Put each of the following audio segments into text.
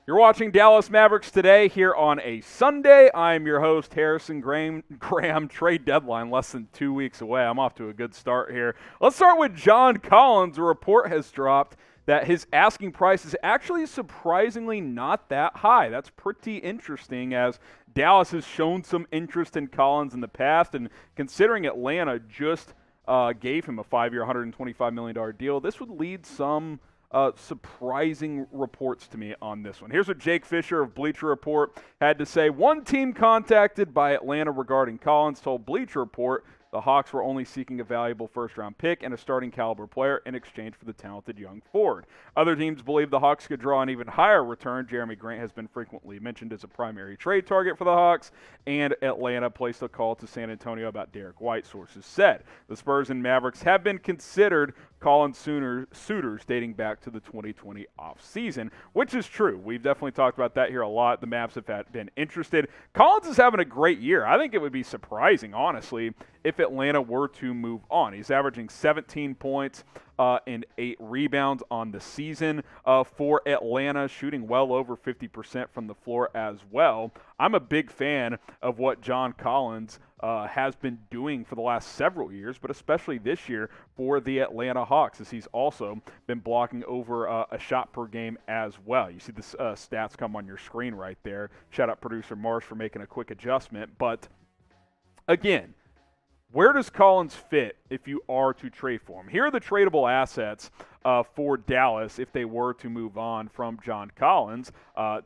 You're watching Dallas Mavericks Today here on a Sunday. I'm your host, Harrison Graham. Trade deadline less than 2 weeks away. I'm off to a good start here. Let's start with John Collins. A report has dropped that his asking price is actually surprisingly not that high. That's pretty interesting, as Dallas has shown some interest in Collins in the past, and considering Atlanta just gave him a 5-year, $125 million deal, this would lead some surprising reports to me on this one. Here's what Jake Fischer of Bleacher Report had to say. One team contacted by Atlanta regarding Collins told Bleacher Report the Hawks were only seeking a valuable first-round pick and a starting caliber player in exchange for the talented young forward. Other teams believe the Hawks could draw an even higher return. Jeremy Grant has been frequently mentioned as a primary trade target for the Hawks, and Atlanta placed a call to San Antonio about Derek White, sources said. The Spurs and Mavericks have been considered Collins suitors dating back to the 2020 offseason, which is true. We've definitely talked about that here a lot. The Mavs have been interested. Collins is having a great year. I think it would be surprising, honestly, if Atlanta were to move on. He's averaging 17 points and 8 rebounds on the season for Atlanta, shooting well over 50% from the floor as well. I'm a big fan of what John Collins has been doing for the last several years, but especially this year for the Atlanta Hawks, as he's also been blocking over a shot per game as well. You see the stats come on your screen right there. Shout out producer Marsh for making a quick adjustment. But again, where does Collins fit if you are to trade for him? Here are the tradable assets for Dallas if they were to move on from John Collins.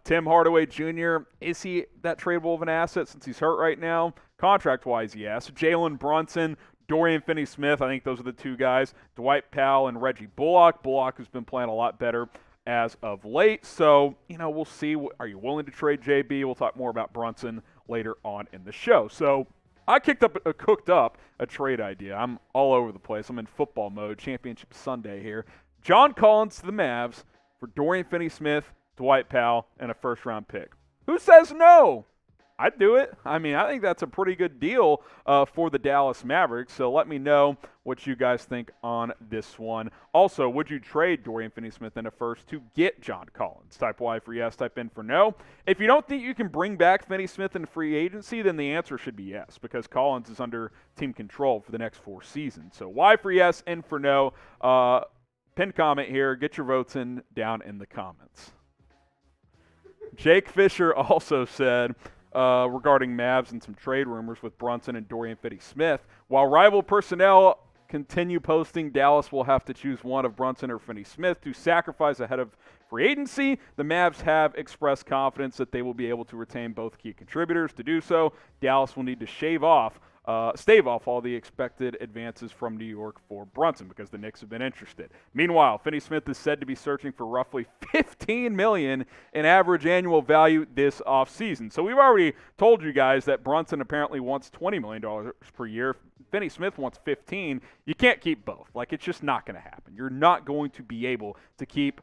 Tim Hardaway Jr., is he that tradable of an asset since he's hurt right now? Contract-wise, yes. Jalen Brunson, Dorian Finney-Smith, I think those are the two guys. Dwight Powell and Reggie Bullock. Bullock has been playing a lot better as of late. So, we'll see. Are you willing to trade JB? We'll talk more about Brunson later on in the show. So, I cooked up a trade idea. I'm all over the place. I'm in football mode. Championship Sunday here. John Collins to the Mavs for Dorian Finney-Smith, Dwight Powell, and a first-round pick. Who says no? I'd do it. I think that's a pretty good deal for the Dallas Mavericks. So let me know what you guys think on this one. Also, would you trade Dorian Finney-Smith in a first to get John Collins? Type Y for yes, type N for no. If you don't think you can bring back Finney-Smith in free agency, then the answer should be yes, because Collins is under team control for the next 4 seasons. So Y for yes, N for no. Pin comment here. Get your votes in down in the comments. Jake Fischer also said, regarding Mavs and some trade rumors with Brunson and Dorian Finney-Smith, while rival personnel continue posting Dallas will have to choose one of Brunson or Finney-Smith to sacrifice ahead of free agency, the Mavs have expressed confidence that they will be able to retain both key contributors. To do so, Dallas will need to stave off all the expected advances from New York for Brunson, because the Knicks have been interested. Meanwhile, Finney-Smith is said to be searching for roughly $15 million in average annual value this offseason. So we've already told you guys that Brunson apparently wants $20 million per year. Finney-Smith wants $15 million. You can't keep both. It's just not going to happen. You're not going to be able to keep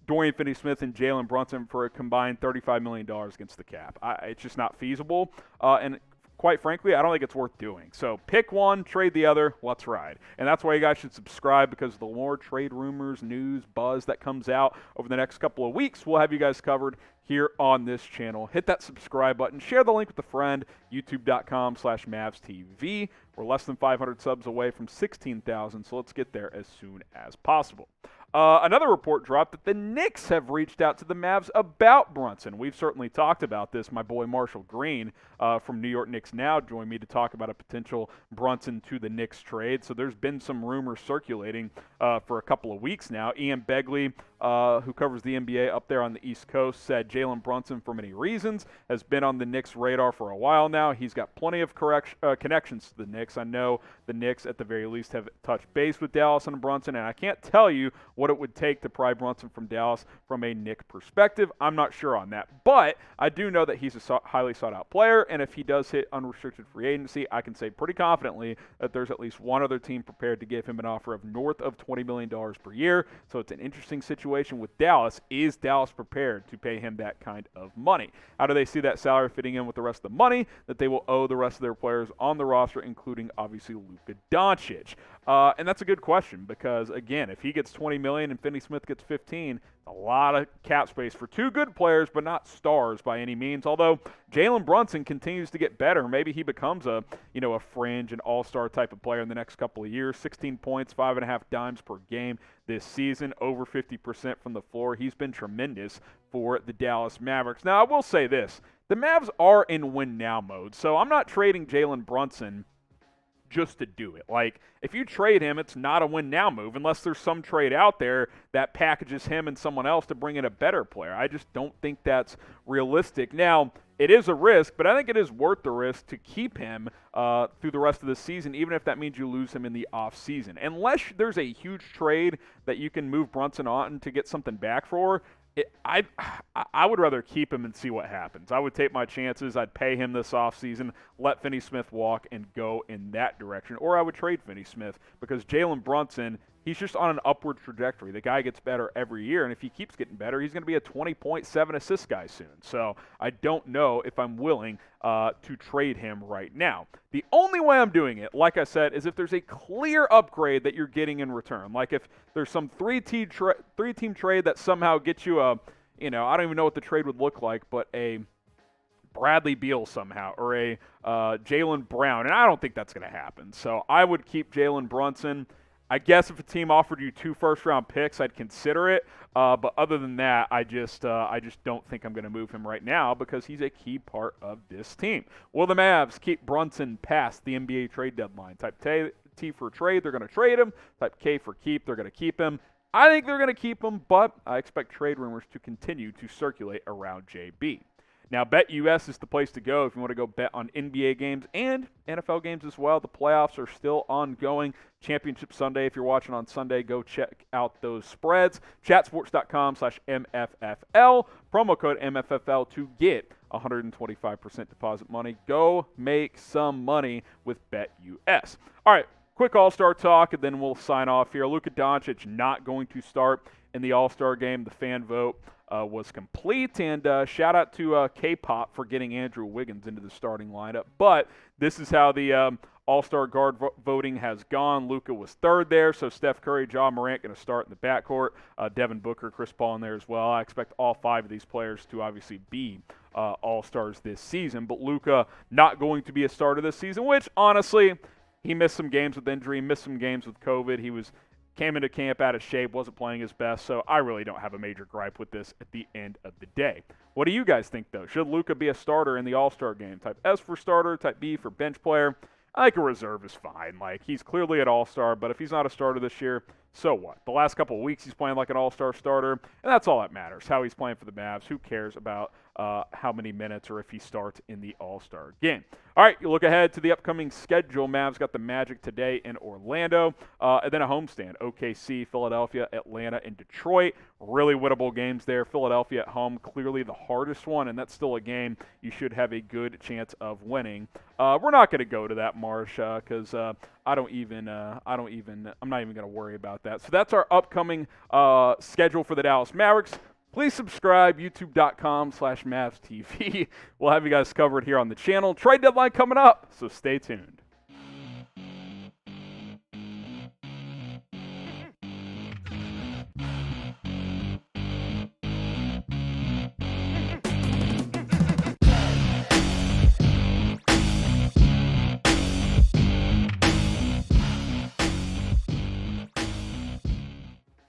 Dorian Finney-Smith and Jalen Brunson for a combined $35 million against the cap. It's just not feasible. And quite frankly, I don't think it's worth doing. So pick one, trade the other, let's ride. And that's why you guys should subscribe, because the more trade rumors, news, buzz that comes out over the next couple of weeks, we'll have you guys covered here on this channel. Hit that subscribe button. Share the link with a friend, youtube.com/MavsTV. We're less than 500 subs away from 16,000, so let's get there as soon as possible. Another report dropped that the Knicks have reached out to the Mavs about Brunson. We've certainly talked about this. My boy Marshall Green from New York Knicks Now joined me to talk about a potential Brunson to the Knicks trade. So there's been some rumors circulating for a couple of weeks now. Ian Begley, who covers the NBA up there on the East Coast, said Jalen Brunson, for many reasons, has been on the Knicks' radar for a while now. He's got plenty of connections to the Knicks. I know the Knicks, at the very least, have touched base with Dallas and Brunson, and I can't tell you what it would take to pry Brunson from Dallas from a Knicks perspective. I'm not sure on that, but I do know that he's a highly sought-out player, and if he does hit unrestricted free agency, I can say pretty confidently that there's at least one other team prepared to give him an offer of north of $20 million per year. So it's an interesting situation situation with Dallas. Is Dallas prepared to pay him that kind of money? How do they see that salary fitting in with the rest of the money that they will owe the rest of their players on the roster, including obviously Luka Doncic? And that's a good question because, again, if he gets $20 million and Finney-Smith gets 15, a lot of cap space for two good players, but not stars by any means. Although Jalen Brunson continues to get better, maybe he becomes a fringe and all-star type of player in the next couple of years. 16 points, 5.5 dimes per game this season, over 50% from the floor. He's been tremendous for the Dallas Mavericks. Now, I will say this: the Mavs are in win-now mode, so I'm not trading Jalen Brunson just to do it. Like, if you trade him, it's not a win-now move unless there's some trade out there that packages him and someone else to bring in a better player. I just don't think that's realistic. Now, it is a risk, but I think it is worth the risk to keep him through the rest of the season, even if that means you lose him in the offseason. Unless there's a huge trade that you can move Brunson on to get something back for, I would rather keep him and see what happens. I would take my chances. I'd pay him this offseason, let Finney-Smith walk, and go in that direction. Or I would trade Finney-Smith because Jalen Brunson, he's just on an upward trajectory. The guy gets better every year, and if he keeps getting better, he's going to be a 20.7 assist guy soon. So I don't know if I'm willing to trade him right now. The only way I'm doing it, like I said, is if there's a clear upgrade that you're getting in return. Like if there's some three-team trade that somehow gets you I don't even know what the trade would look like, but a Bradley Beal somehow, or a Jaylen Brown, and I don't think that's going to happen. So I would keep Jalen Brunson. I guess if a team offered you 2 first-round picks, I'd consider it. But other than that, I just don't think I'm going to move him right now because he's a key part of this team. Will the Mavs keep Brunson past the NBA trade deadline? Type T for trade, they're going to trade him. Type K for keep, they're going to keep him. I think they're going to keep him, but I expect trade rumors to continue to circulate around JB. Now, BetUS is the place to go if you want to go bet on NBA games and NFL games as well. The playoffs are still ongoing. Championship Sunday, if you're watching on Sunday, go check out those spreads. Chatsports.com/MFFL. Promo code MFFL to get 125% deposit money. Go make some money with BetUS. All right, quick All-Star talk, and then we'll sign off here. Luka Doncic not going to start in the All-Star game. The fan vote was complete, and shout out to K-Pop for getting Andrew Wiggins into the starting lineup. But this is how the All-Star guard voting has gone. Luka was third there, so Steph Curry, Ja Morant going to start in the backcourt. Devin Booker, Chris Paul in there as well. I expect all 5 of these players to obviously be All-Stars this season, but Luka not going to be a starter this season, which honestly, he missed some games with injury, missed some games with COVID. He came into camp out of shape, wasn't playing his best, so I really don't have a major gripe with this at the end of the day. What do you guys think, though? Should Luka be a starter in the All-Star game? Type S for starter, type B for bench player. I think a reserve is fine. Like, he's clearly an all-star, but if he's not a starter this year, so what? The last couple of weeks he's playing like an all-star starter, and that's all that matters, how he's playing for the Mavs. Who cares about how many minutes or if he starts in the All-Star game? All right, you look ahead to the upcoming schedule. Mavs got the Magic today in Orlando, and then a homestand, OKC, Philadelphia, Atlanta, and Detroit. Really winnable games there. Philadelphia at home, clearly the hardest one, and that's still a game you should have a good chance of winning. We're not going to go to that, Marsh, because I'm not even going to worry about that. So that's our upcoming schedule for the Dallas Mavericks. Please subscribe, youtube.com/MavsTV. We'll have you guys covered here on the channel. Trade deadline coming up, so stay tuned.